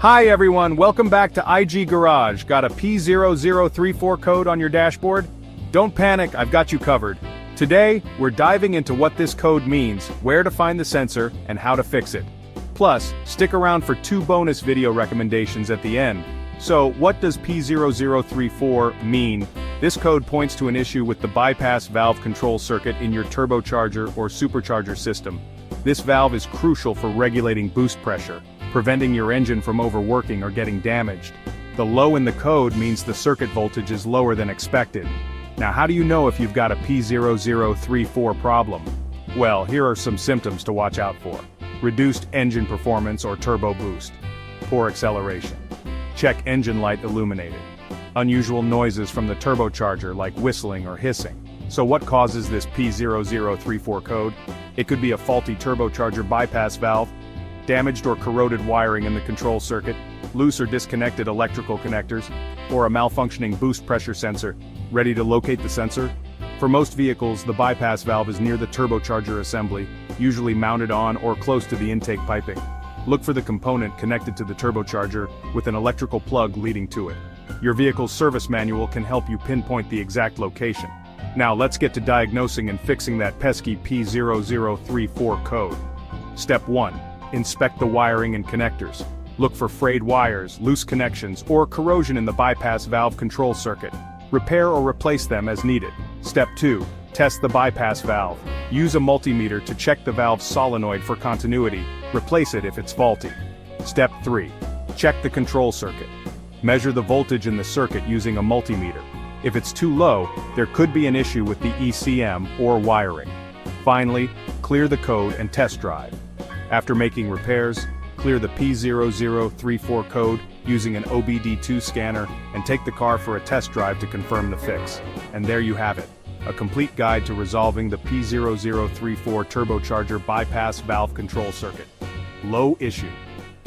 Hi everyone, welcome back to IG Garage. Got a P0034 code on your dashboard? Don't panic, I've got you covered. Today, we're diving into what this code means, where to find the sensor, and how to fix it. Plus, stick around for 2 bonus video recommendations at the end. So, what does P0034 mean? This code points to an issue with the bypass valve control circuit in your turbocharger or supercharger system. This valve is crucial for regulating boost pressure, preventing your engine from overworking or getting damaged. The low in the code means the circuit voltage is lower than expected. Now, how do you know if you've got a P0034 problem? Well, here are some symptoms to watch out for. Reduced engine performance or turbo boost. Poor acceleration. Check engine light illuminated. Unusual noises from the turbocharger like whistling or hissing. So what causes this P0034 code? It could be a faulty turbocharger bypass valve, damaged or corroded wiring in the control circuit, loose or disconnected electrical connectors, or a malfunctioning boost pressure sensor. Ready to locate the sensor? For most vehicles, the bypass valve is near the turbocharger assembly, usually mounted on or close to the intake piping. Look for the component connected to the turbocharger with an electrical plug leading to it. Your vehicle's service manual can help you pinpoint the exact location. Now let's get to diagnosing and fixing that pesky P0034 code. Step 1. Inspect the wiring and connectors. Look for frayed wires, loose connections, or corrosion in the bypass valve control circuit. Repair or replace them as needed. Step 2. Test the bypass valve. Use a multimeter to check the valve's solenoid for continuity. Replace it if it's faulty. Step 3. Check the control circuit. Measure the voltage in the circuit using a multimeter. If it's too low, there could be an issue with the ECM or wiring. Finally, clear the code and test drive. After making repairs, clear the P0034 code using an OBD-II scanner and take the car for a test drive to confirm the fix. And there you have it, a complete guide to resolving the P0034 turbocharger bypass valve control circuit. Low issue.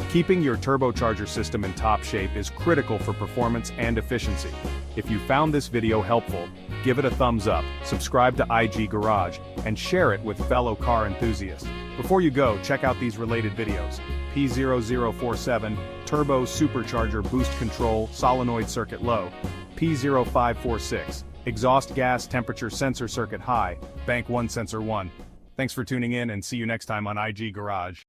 Keeping your turbocharger system in top shape is critical for performance and efficiency. If you found this video helpful, give it a thumbs up, subscribe to IG Garage, and share it with fellow car enthusiasts. Before you go, check out these related videos. P0047, Turbo Supercharger Boost Control Solenoid Circuit Low. P0546, Exhaust Gas Temperature Sensor Circuit High, Bank 1 Sensor 1. Thanks for tuning in and see you next time on IG Garage.